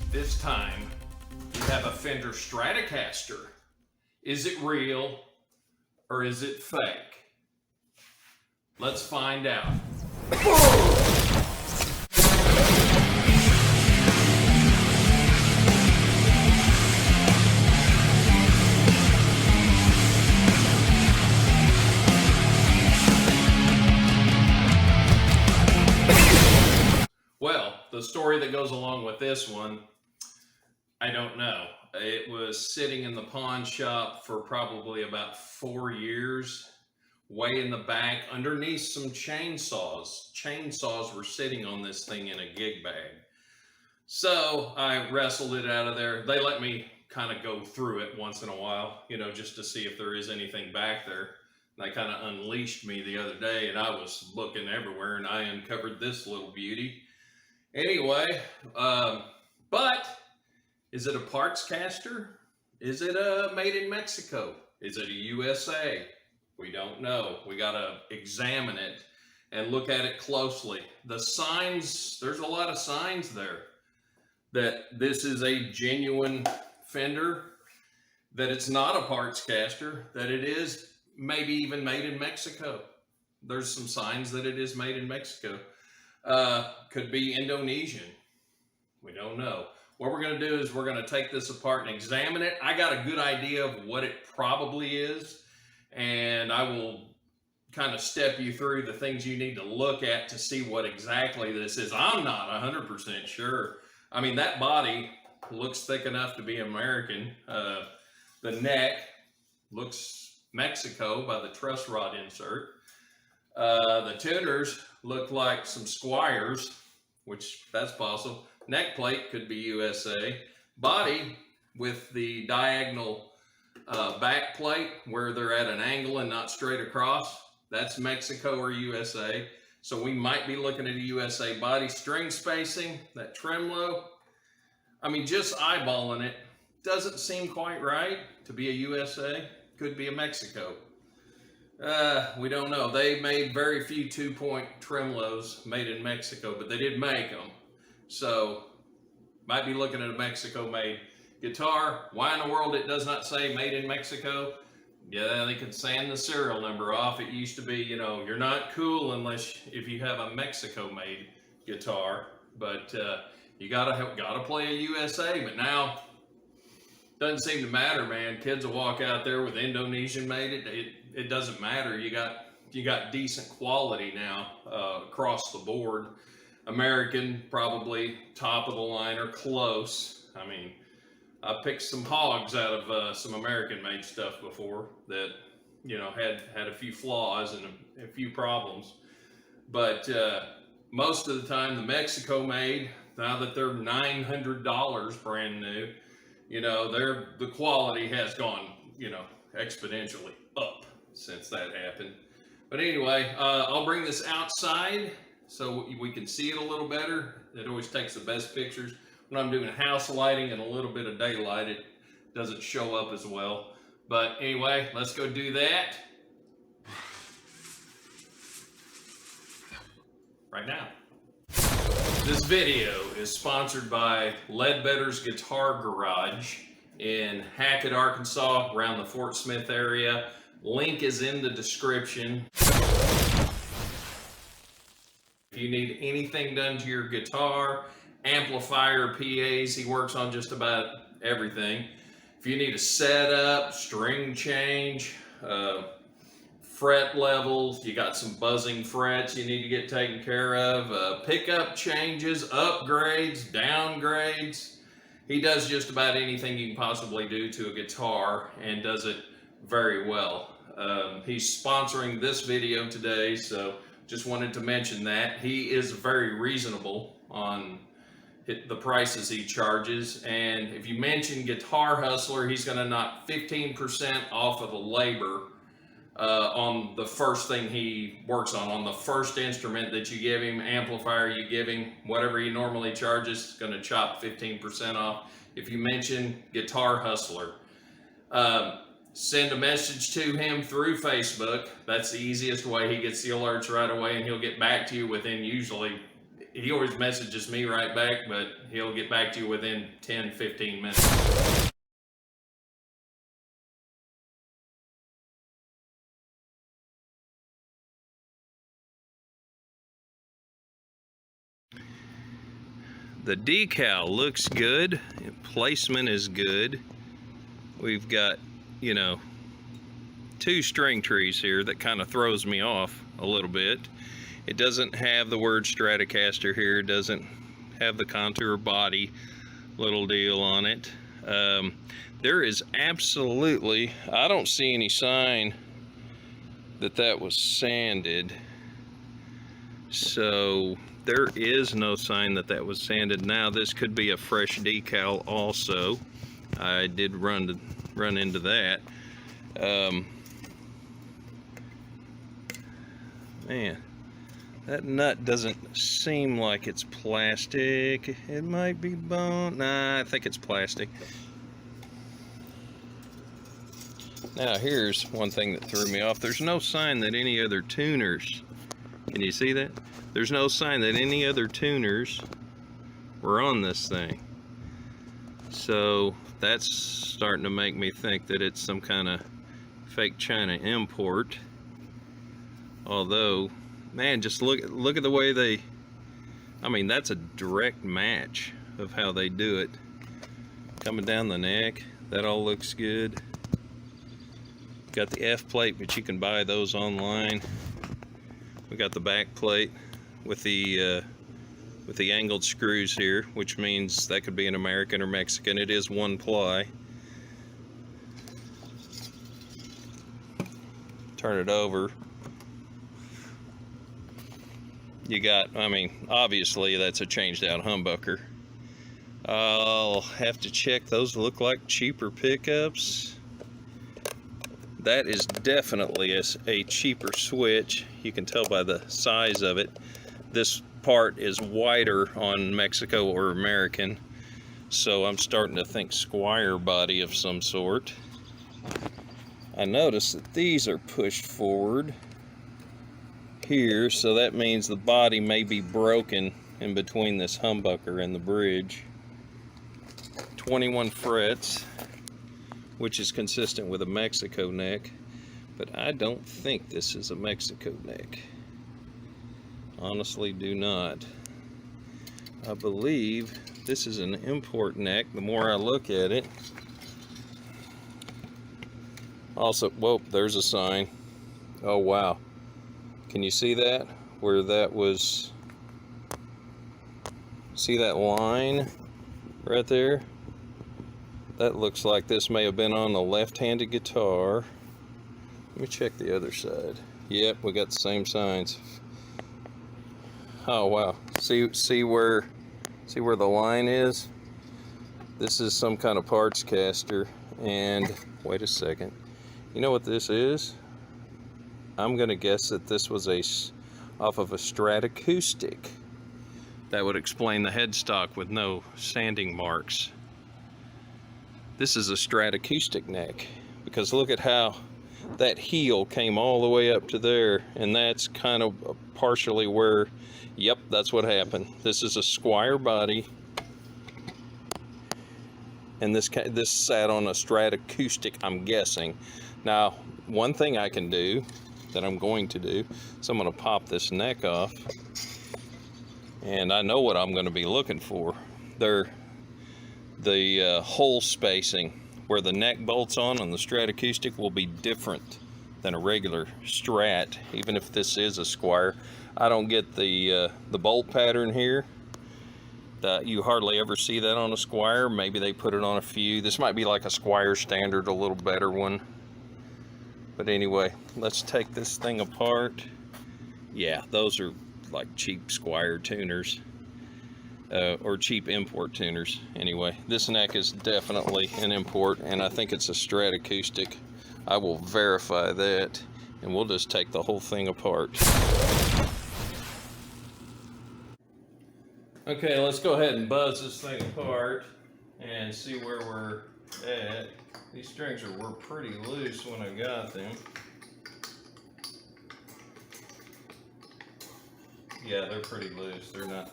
This time, we have a Fender Stratocaster. Is it real or is it fake? Let's find out. Well, the story that goes along with this one, I don't know. It was sitting in the pawn shop for probably about 4 years, way in the back, underneath some chainsaws. Chainsaws were sitting on this thing in a gig bag. So I wrestled it out of there. They let me kind of go through it once in a while, you know, just to see if there is anything back there. And they kind of unleashed me the other day, and I was looking everywhere, and I uncovered this little beauty. Anyway, but is it a parts caster? Is it made in Mexico? Is it a USA? We don't know. We got to examine it and look at it closely. The signs, there's a lot of signs there that this is a genuine Fender, that it's not a parts caster, that it is maybe even made in Mexico. There's some signs that it is made in Mexico. Could be Indonesian. We don't know. What we're going to do is we're going to take this apart and examine it. I got a good idea of what it probably is, and I will kind of step you through the things you need to look at to see what exactly this is. I'm not 100% sure. I mean, that body looks thick enough to be American. The neck looks Mexico by the truss rod insert. The tuners look like some Squires, which that's possible. Neck plate could be USA. Body with the diagonal back plate where they're at an angle and not straight across, that's Mexico or USA. So we might be looking at a USA body. String spacing, that tremolo, I mean, just eyeballing it, doesn't seem quite right to be a USA. Could be a Mexico. We don't know. They made very few 2-point tremolos made in Mexico, but they did make them. So, might be looking at a Mexico-made guitar. Why in the world it does not say made in Mexico? Yeah, they could sand the serial number off. It used to be, you know, you're not cool unless if you have a Mexico-made guitar. But you gotta play a USA. But now, doesn't seem to matter, man. Kids will walk out there with Indonesian made. It doesn't matter. You got decent quality now across the board. American, probably top of the line or close. I mean, I picked some hogs out of some American made stuff before that, you know, had a few flaws and a few problems. But most of the time, the Mexico made, now that they're $900 brand new, you know, the quality has gone, you know, exponentially up since that happened. But anyway, I'll bring this outside so we can see it a little better. It always takes the best pictures. When I'm doing house lighting and a little bit of daylight, it doesn't show up as well. But anyway, let's go do that right now. This video is sponsored by Ledbetter's Guitar Garage in Hackett, Arkansas, around the Fort Smith area. Link is in the description. If you need anything done to your guitar, amplifier, PAs, he works on just about everything. If you need a setup, string change, fret levels, you got some buzzing frets you need to get taken care of, pickup changes, upgrades, downgrades. He does just about anything you can possibly do to a guitar and does it very well. He's sponsoring this video today, so just wanted to mention that. He is very reasonable on the prices he charges, and if you mention Guitar Hustler, he's going to knock 15% off of the labor on the first thing he works on the first instrument that you give him, amplifier you give him, whatever he normally charges, going to chop 15% off. If you mention Guitar Hustler, send a message to him through Facebook. That's the easiest way. He gets the alerts right away, and he'll get back to you within usually he always messages me right back, but he'll get back to you within 10-15 minutes. The decal looks good, placement is good. We've got, you know, 2 string trees here that kind of throws me off a little bit. It doesn't have the word Stratocaster here, it doesn't have the contour body little deal on it. There is absolutely, I don't see any sign that that was sanded. So there is no sign that that was sanded. Now this could be a fresh decal also. I did run into that. Man, that nut doesn't seem like it's plastic. It might be bone. Nah, I think it's plastic. Now here's one thing that threw me off. There's no sign that any other tuners, can you see that? There's no sign that any other tuners were on this thing. So that's starting to make me think that it's some kind of fake China import. Although, man, just look at the way they, I mean, that's a direct match of how they do it. Coming down the neck, that all looks good. Got the F plate, but you can buy those online. We got the back plate with the angled screws here, which means that could be an American or Mexican. It is 1 ply. Turn it over. You got, I mean, obviously that's a changed out humbucker. I'll have to check. Those look like cheaper pickups. That is definitely a cheaper switch. You can tell by the size of it. This part is wider on Mexico or American, so I'm starting to think Squire body of some sort. I notice that these are pushed forward here, so that means the body may be broken in between this humbucker and the bridge. 21 frets, which is consistent with a Mexico neck, but I don't think this is a Mexico neck. Honestly, do not. I believe this is an import neck, the more I look at it. Also, whoa, there's a sign. Oh, wow. Can you see that? Where that was, see that line right there? That looks like this may have been on the left-handed guitar. Let me check the other side. Yep, we got the same signs. Oh wow. See where the line is? This is some kind of parts caster. And wait a second. You know what this is? I'm gonna guess that this was off of a Stratocaster. That would explain the headstock with no sanding marks. This is a Stratocaster neck, because look at how that heel came all the way up to there, and that's kind of partially where, yep, that's what happened. This is a Squire body, and this sat on a Stratocaster, I'm guessing. Now, one thing I can do, that I'm going to do, is I'm going to pop this neck off, and I know what I'm going to be looking for. The hole spacing where the neck bolts on the Stratocaster will be different than a regular Strat, even if this is a Squire. I don't get the bolt pattern here. You hardly ever see that on a Squire. Maybe they put it on a few. This might be like a Squire standard, a little better one. But anyway, let's take this thing apart. Yeah, those are like cheap Squire tuners. Or cheap import tuners. Anyway, this neck is definitely an import, and I think it's a Stratocaster. I will verify that, and we'll just take the whole thing apart. Okay, let's go ahead and buzz this thing apart and see where we're at. These strings were pretty loose when I got them. Yeah, they're pretty loose. They're not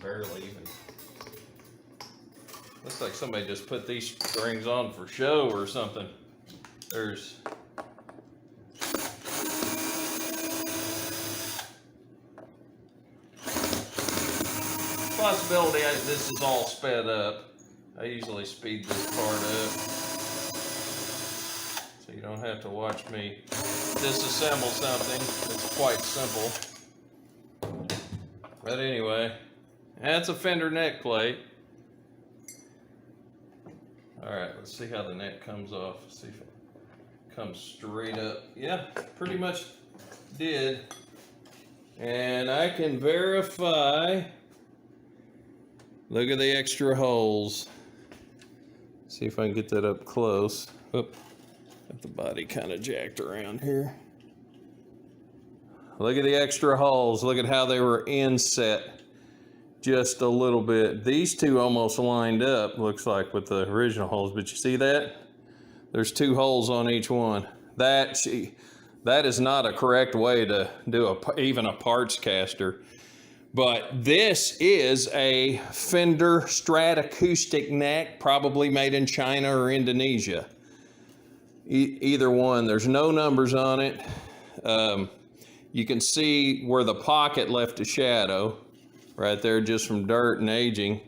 barely even. Looks like somebody just put these strings on for show or something. There's possibility this is all sped up. I usually speed this part up so you don't have to watch me disassemble something. It's quite simple. But anyway, that's a Fender neck plate. Alright, let's see how the neck comes off. Let's see if it comes straight up. Yeah, pretty much did. And I can verify. Look at the extra holes. See if I can get that up close. Oop, got the body kind of jacked around here. Look at the extra holes. Look at how they were inset just a little bit. These two almost lined up, looks like, with the original holes. But you see that? There's 2 holes on each one. That is not a correct way to do even a parts caster. But this is a Fender Stratocaster neck, probably made in China or Indonesia. Either one. There's no numbers on it. You can see where the pocket left a shadow right there, just from dirt and aging.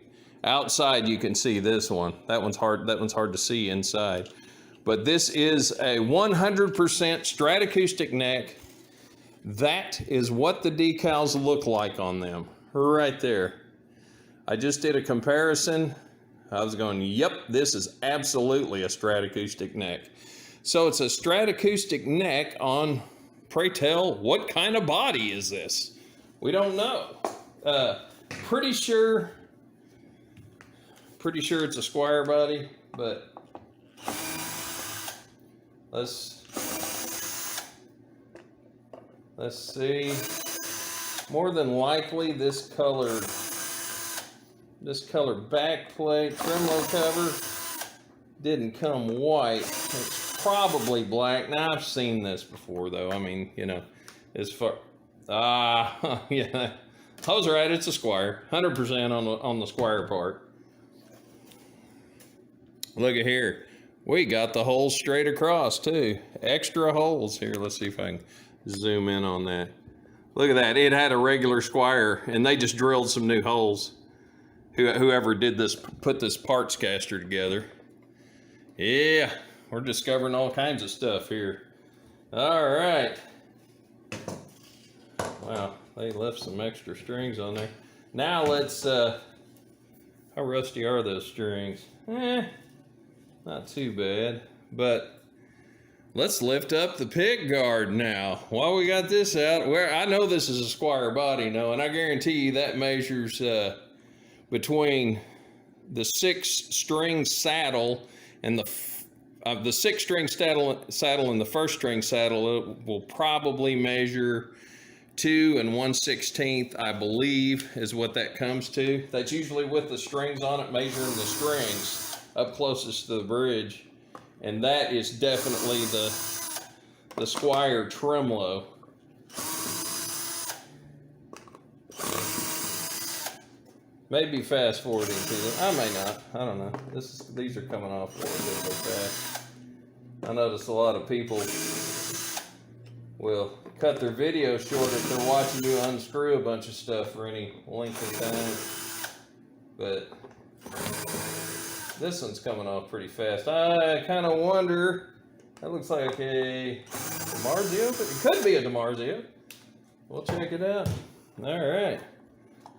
Outside, you can see this one. That one's hard to see inside. But this is a 100% Stratocaster neck. That is what the decals look like on them, right there. I just did a comparison. I was going, yep, this is absolutely a Stratocaster neck. So it's a Stratocaster neck on, pray tell, what kind of body is this? We don't know. Pretty sure it's a Squire body, but let's see. More than likely, this color back plate tremolo cover didn't come white. It's probably black. Now I've seen this before, though. I mean, you know, as far yeah, I was right. It's a Squire, 100% on the Squire part. Look at here. We got the holes straight across too. Extra holes here. Let's see if I can zoom in on that. Look at that. It had a regular Squire and they just drilled some new holes. Whoever did this, put this parts caster together. Yeah, we're discovering all kinds of stuff here. All right. Wow, they left some extra strings on there. Now let's, how rusty are those strings? Not too bad, but let's lift up the pick guard now. While we got this out, where I know this is a Squire body, no, and I guarantee you that measures between the 6-string saddle and the 6-string saddle and the 1st-string saddle. It will probably measure 2 1/16, I believe, is what that comes to. That's usually with the strings on it, measuring the strings up closest to the bridge. And that is definitely the Squire tremolo. Maybe fast forwarding to them. I may not. I don't know. These are coming off a little bit fast. I notice a lot of people will cut their video short if they're watching you unscrew a bunch of stuff for any length of time. But this one's coming off pretty fast. I kind of wonder, that looks like a DiMarzio. It could be a DiMarzio. We'll check it out. All right.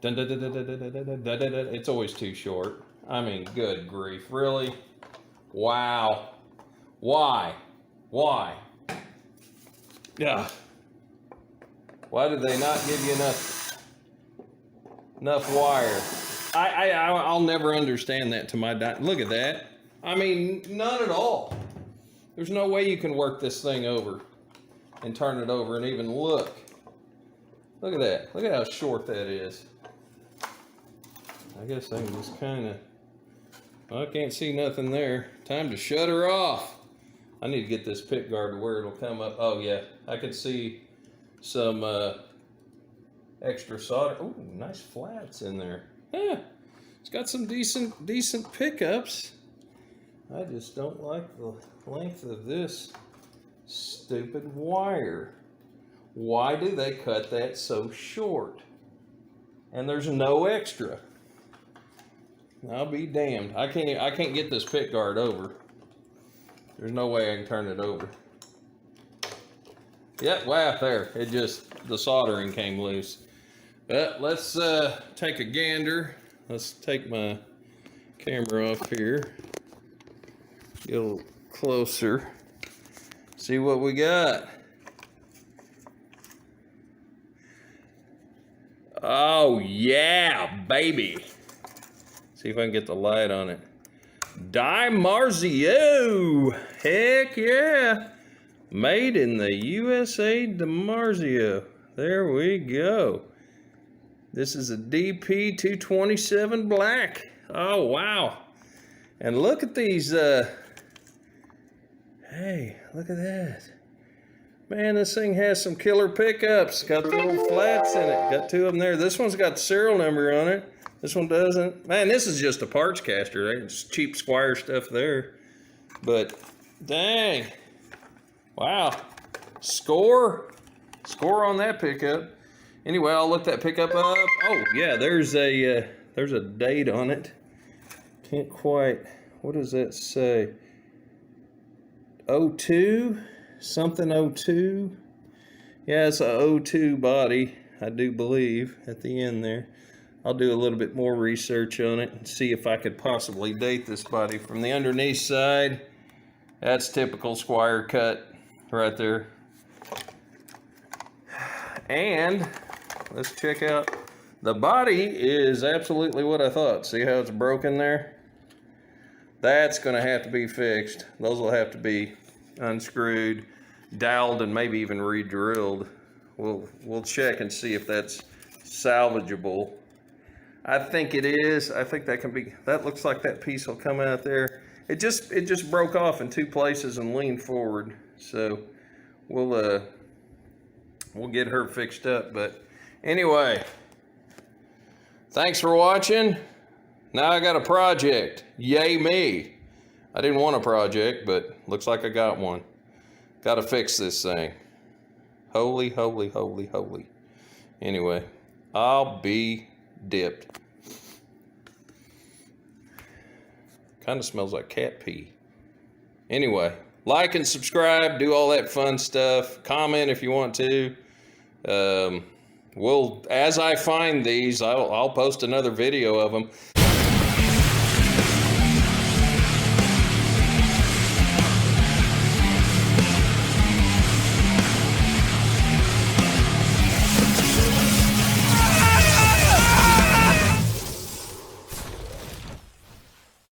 It's always too short. I mean, good grief, really? Wow. Why? Yeah. Why did they not give you enough wire? I'll never understand that to my look at that. I mean, none at all. There's no way you can work this thing over and turn it over and even look. Look at that. Look at how short that is. I guess I can just kind of, well, I can't see nothing there. Time to shut her off. I need to get this pick guard to where it'll come up. Oh yeah, I can see some extra solder. Oh, nice flats in there. Yeah, it's got some decent pickups. I just don't like the length of this stupid wire. Why do they cut that so short? And there's no extra. I'll be damned. I can't get this pick guard over. There's no way I can turn it over. Yep, wow, there. It just, the soldering came loose. But let's take a gander. Let's take my camera off here. Get a little closer. See what we got. Oh yeah, baby. See if I can get the light on it. DiMarzio. Heck yeah. Made in the USA, DiMarzio. There we go. This is a DP 227 black. Oh wow. And look at these hey, look at that. Man, this thing has some killer pickups. Got the little flats in it. Got two of them there. This one's got the serial number on it. This one doesn't. Man, this is just a parts caster. It's cheap Squire stuff there. But, dang. Wow. Score on that pickup. Anyway, I'll look that pickup up. Oh, yeah, there's a date on it. Can't quite, what does that say? 02? Something 02. Yeah, it's a 02 body, I do believe, at the end there. I'll do a little bit more research on it and see if I could possibly date this body. From the underneath side, that's typical Squire cut right there. And let's check out, the body is absolutely what I thought. See how it's broken there? That's gonna have to be fixed. Those will have to be unscrewed, doweled, and maybe even re-drilled. We'll check and see if that's salvageable. I think it is. I think that can be, that looks like that piece will come out there. It just broke off in two places and leaned forward. So we'll get her fixed up. But anyway, thanks for watching. Now I got a project. Yay me. I didn't want a project, but looks like I got one. Got to fix this thing. Holy, holy, holy, holy. Anyway, I'll be dipped. Kind of smells like cat pee. Anyway, like and subscribe, do all that fun stuff. Comment if you want to. As I find these, I'll post another video of them.